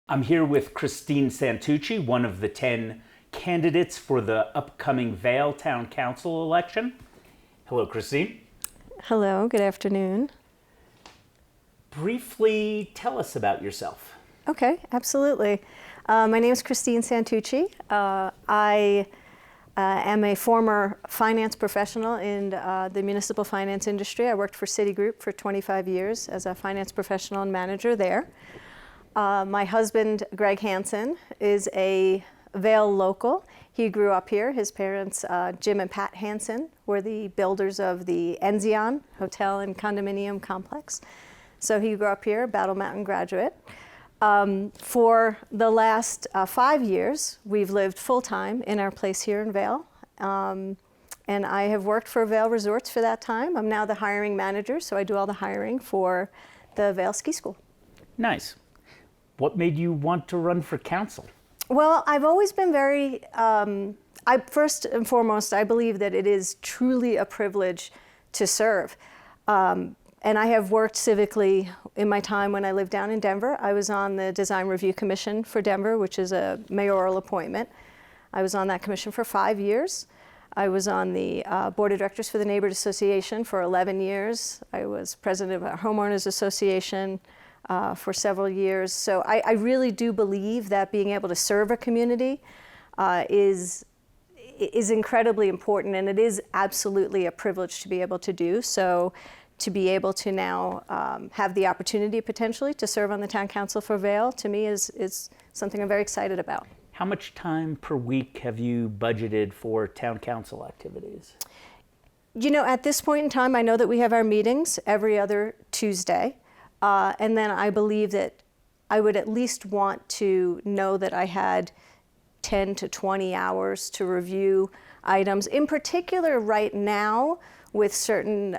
I'm here with Christine Santucci, one of the 10 candidates for the upcoming Vail Town Council election. Hello, Christine. Hello, good afternoon. Briefly tell us about yourself. Okay, absolutely. My name is Christine Santucci. I am a former finance professional in the municipal finance industry. I worked for Citigroup for 25 years as a finance professional and manager there. My husband, Greg Hansen, is a Vail local. He grew up here. His parents, Jim and Pat Hansen, were the builders of the Enzion Hotel and Condominium Complex. So he grew up here, Battle Mountain graduate. For the last 5 years, we've lived full-time in our place here in Vail. And I have worked for Vail Resorts for that time. I'm now the hiring manager, so I do all the hiring for the Vail Ski School. Nice. What made you want to run for council? Well, I've always been very, first and foremost, I believe that it is truly a privilege to serve. And I have worked civically in my time when I lived down in Denver. I was on the Design Review Commission for Denver, which is a mayoral appointment. I was on that commission for 5 years. I was on the board of directors for the Neighborhood Association for 11 years. I was president of a homeowners association for several years. So I really do believe that being able to serve a community is incredibly important, and it is absolutely a privilege to be able to do. So to be able to now have the opportunity potentially to serve on the town council for Vail, to me is something I'm very excited about. How much time per week have you budgeted for town council activities? You know, at this point in time, I know that we have our meetings every other Tuesday. And then I believe that I would at least want to know that I had 10 to 20 hours to review items. In particular, right now, with certain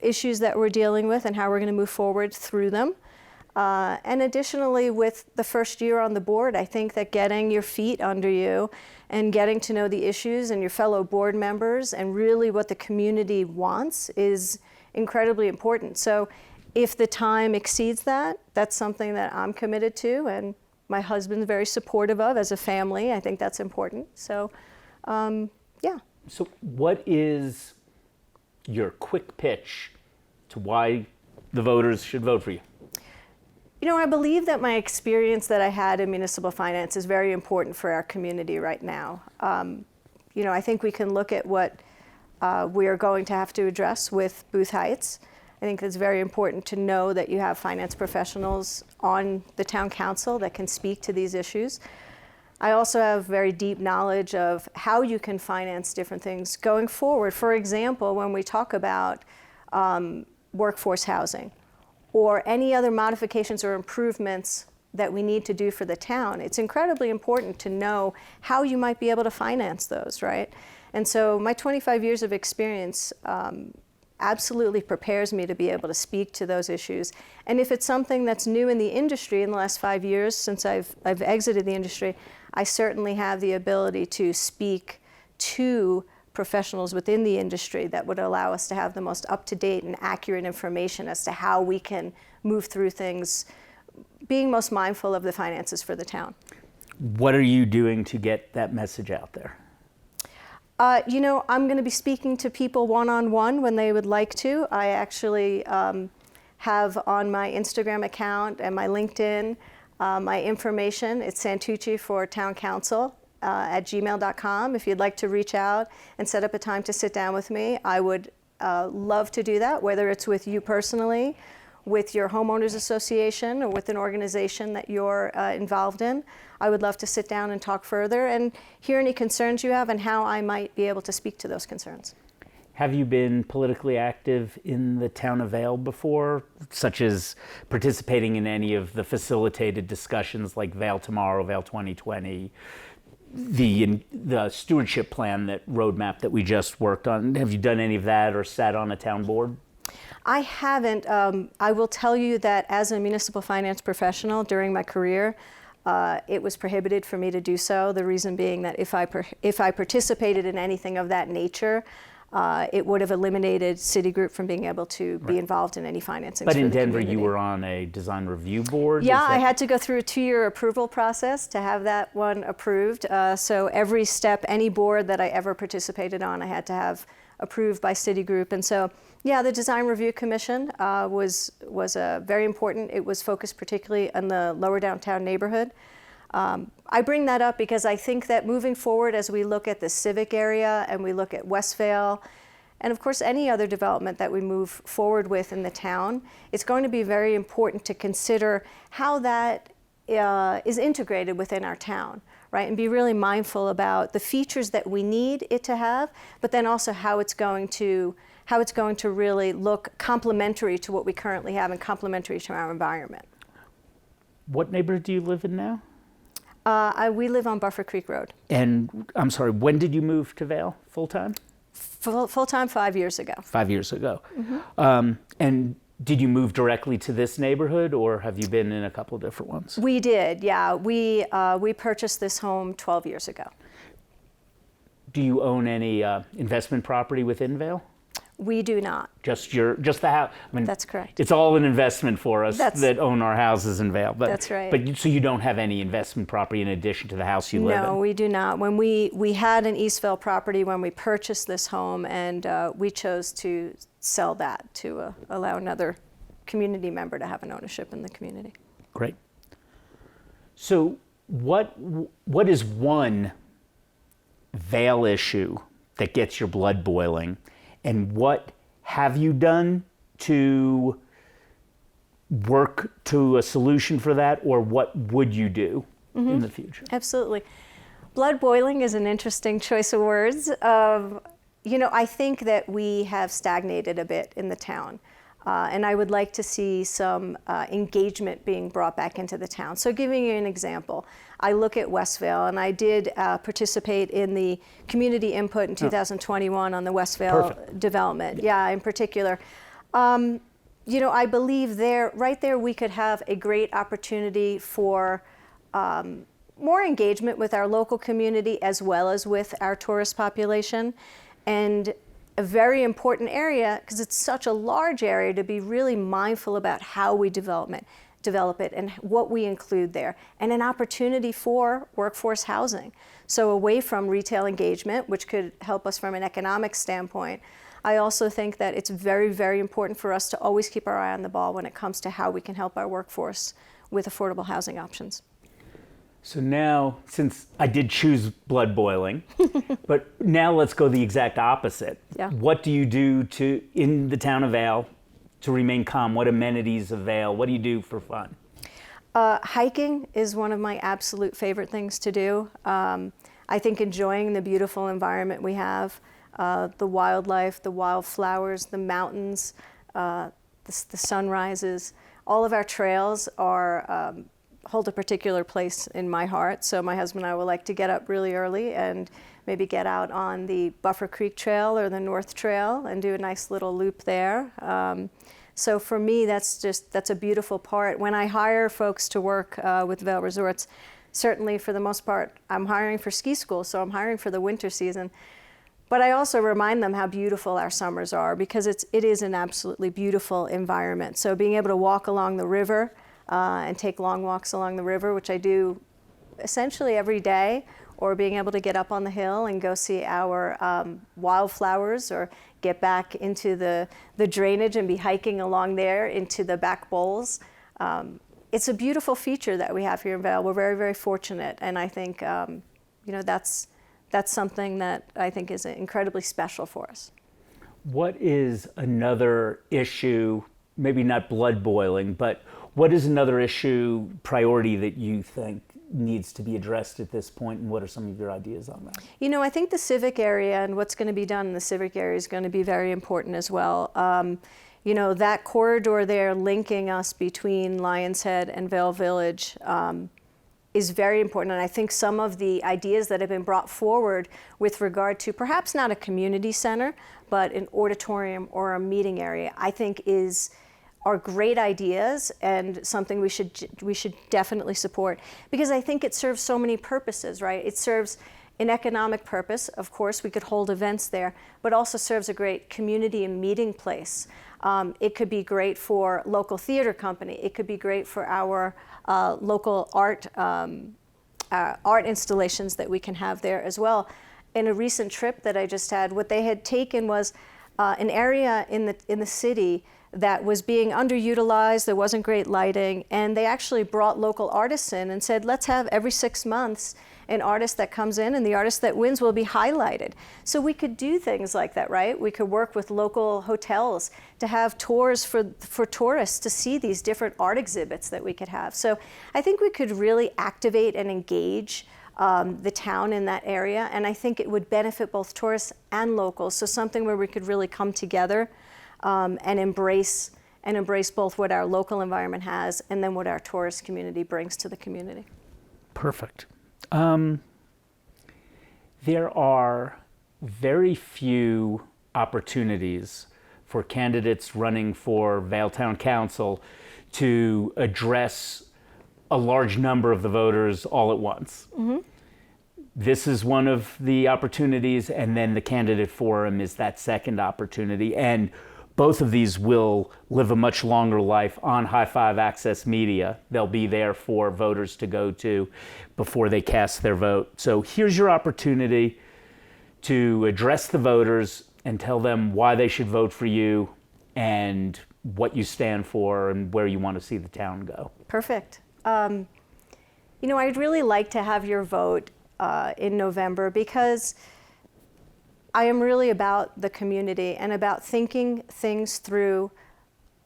issues that we're dealing with and how we're going to move forward through them. And additionally, with the first year on the board, I think that getting your feet under you and getting to know the issues and your fellow board members and really what the community wants is incredibly important. So if the time exceeds that, that's something that I'm committed to and my husband's very supportive of as a family. I think that's important. So, yeah. So what is your quick pitch to why the voters should vote for you? You know, I believe that my experience that I had in municipal finance is very important for our community right now. You know, I think we can look at what we are going to have to address with Booth Heights. I think it's very important to know that you have finance professionals on the town council that can speak to these issues. I also have very deep knowledge of how you can finance different things going forward. For example, when we talk about workforce housing or any other modifications or improvements that we need to do for the town, it's incredibly important to know how you might be able to finance those, right? And so my 25 years of experience absolutely prepares me to be able to speak to those issues. And if it's something that's new in the industry in the last 5 years since I've exited the industry, I certainly have the ability to speak to professionals within the industry that would allow us to have the most up-to-date and accurate information as to how we can move through things, being most mindful of the finances for the town. What are you doing to get that message out there? You know, I'm going to be speaking to people one-on-one when they would like to. I actually have on my Instagram account and my LinkedIn my information. It's Santucci for Town Council at gmail.com. If you'd like to reach out and set up a time to sit down with me, I would love to do that, whether it's with you personally, with your homeowners association, or with an organization that you're involved in. I would love to sit down and talk further and hear any concerns you have and how I might be able to speak to those concerns. Have you been politically active in the town of Vail before, such as participating in any of the facilitated discussions like Vail Tomorrow, Vail 2020, the stewardship plan, that roadmap that we just worked on? Have you done any of that or sat on a town board? I haven't. I will tell you that as a municipal finance professional during my career, it was prohibited for me to do so. The reason being that if I participated in anything of that nature, it would have eliminated Citigroup from being able to be involved in any financing. But in Denver, you were on a design review board? Yeah, I had to go through a 2-year approval process to have that one approved. So every step, any board that I ever participated on, I had to have approved by Citigroup. And so, yeah, the Design Review Commission was very important. It was focused particularly on the lower downtown neighborhood. I bring that up because I think that moving forward, as we look at the Civic Area and we look at West Vail, and of course any other development that we move forward with in the town, it's going to be very important to consider how that is integrated within our town, right? And be really mindful about the features that we need it to have, but then also how it's going to really look complementary to what we currently have and complementary to our environment. What neighborhood do you live in now? We live on Buffer Creek Road. And I'm sorry, when did you move to Vail full-time? Full-time 5 years ago. 5 years ago. Mm-hmm. And did you move directly to this neighborhood, or have you been in a couple different ones? We did, yeah. We purchased this home 12 years ago. Do you own any investment property within Vail? We do not. Just the house. I mean, that's correct. It's all an investment for us that own our houses in Vail. But, that's right. But so you don't have any investment property in addition to the house you live in? No, we do not. When we had an East Vail property when we purchased this home, and we chose to sell that to allow another community member to have an ownership in the community. Great. So what is one Vail issue that gets your blood boiling? And what have you done to work to a solution for that, or what would you do in the future? Absolutely. Blood boiling is an interesting choice of words. I think that we have stagnated a bit in the town. And I would like to see some engagement being brought back into the town. So giving you an example, I look at West Vail, and I did participate in the community input in 2021 on the West Vail development. Yeah, in particular. I believe right there we could have a great opportunity for more engagement with our local community as well as with our tourist population. And a very important area, because it's such a large area, to be really mindful about how we develop it and what we include there, and an opportunity for workforce housing. So away from retail engagement, which could help us from an economic standpoint, I also think that it's very, very important for us to always keep our eye on the ball when it comes to how we can help our workforce with affordable housing options. So now, since I did choose blood boiling, but now let's go the exact opposite. Yeah. What do you do in the town of Vail to remain calm? What amenities of Vail? What do you do for fun? Hiking is one of my absolute favorite things to do. I think enjoying the beautiful environment we have, the wildlife, the wildflowers, the mountains, the sunrises, all of our trails hold a particular place in my heart. So my husband and I would like to get up really early and maybe get out on the Buffer Creek Trail or the North Trail and do a nice little loop there. So for me, that's a beautiful part. When I hire folks to work with Vail Resorts, certainly for the most part, I'm hiring for ski school, so I'm hiring for the winter season. But I also remind them how beautiful our summers are, because it is an absolutely beautiful environment. So being able to walk along the river and take long walks along the river, which I do essentially every day, or being able to get up on the hill and go see our wildflowers, or get back into the drainage and be hiking along there into the back bowls. It's a beautiful feature that we have here in Vail. We're very, very fortunate, and I think that's something that I think is incredibly special for us. What is another issue, maybe not blood boiling, but what is another issue, priority, that you think needs to be addressed at this point, and what are some of your ideas on that? I think the Civic Area and what's going to be done in the Civic Area is going to be very important as well. That corridor there linking us between Lions Head and Vail Village is very important. And I think some of the ideas that have been brought forward with regard to perhaps not a community center, but an auditorium or a meeting area, I think are great ideas and something we should definitely support, because I think it serves so many purposes, right? It serves In economic purpose, of course, we could hold events there, but also serves a great community and meeting place. It could be great for local theater company. It could be great for our local art installations that we can have there as well. In a recent trip that I just had, what they had taken was an area in the city that was being underutilized, there wasn't great lighting, and they actually brought local artists in and said, let's have every 6 months an artist that comes in, and the artist that wins will be highlighted. So we could do things like that, right? We could work with local hotels to have tours for tourists to see these different art exhibits that we could have. So I think we could really activate and engage the town in that area, and I think it would benefit both tourists and locals. So something where we could really come together and embrace both what our local environment has and then what our tourist community brings to the community. Perfect. There are very few opportunities for candidates running for Vail Town Council to address a large number of the voters all at once. Mm-hmm. This is one of the opportunities, and then the candidate forum is that second opportunity. And both of these will live a much longer life on High Five Access Media. They'll be there for voters to go to before they cast their vote. So here's your opportunity to address the voters and tell them why they should vote for you and what you stand for and where you want to see the town go. Perfect. You know, I'd really like to have your vote in November, because I am really about the community and about thinking things through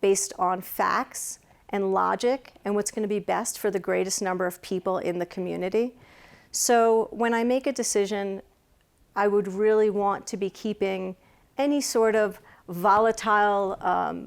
based on facts and logic and what's going to be best for the greatest number of people in the community. So when I make a decision, I would really want to be keeping any sort of volatile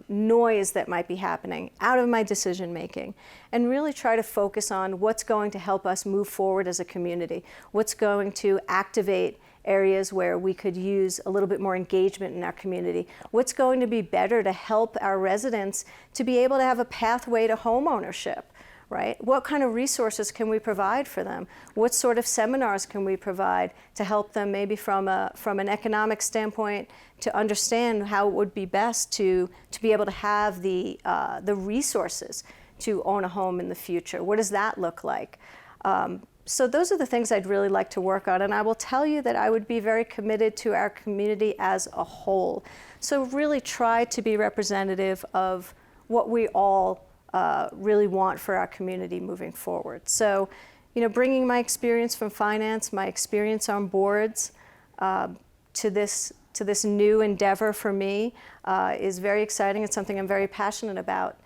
noise that might be happening out of my decision making, and really try to focus on what's going to help us move forward as a community, what's going to activate areas where we could use a little bit more engagement in our community, what's going to be better to help our residents to be able to have a pathway to home ownership, right? What kind of resources can we provide for them? What sort of seminars can we provide to help them, maybe from an economic standpoint, to understand how it would be best to be able to have the resources to own a home in the future? What does that look like? So those are the things I'd really like to work on, and I will tell you that I would be very committed to our community as a whole. So really try to be representative of what we all really want for our community moving forward. So, you know, bringing my experience from finance, my experience on boards to this new endeavor for me is very exciting. It's something I'm very passionate about.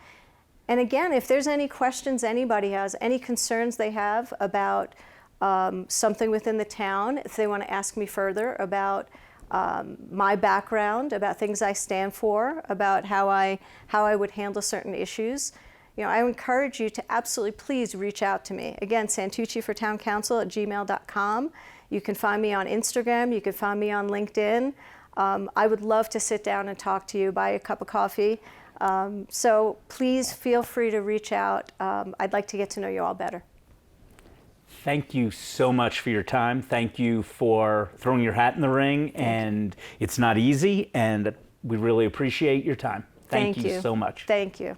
And again, if there's any questions anybody has, any concerns they have about something within the town, if they want to ask me further about my background, about things I stand for, about how I would handle certain issues, you know, I encourage you to absolutely please reach out to me. Again, santuccifortowncouncil@gmail.com. You can find me on Instagram. You can find me on LinkedIn. I would love to sit down and talk to you, buy a cup of coffee. So please feel free to reach out. I'd like to get to know you all better. Thank you so much for your time. Thank you for throwing your hat in the ring. And it's not easy, and we really appreciate your time. Thank you so much. Thank you.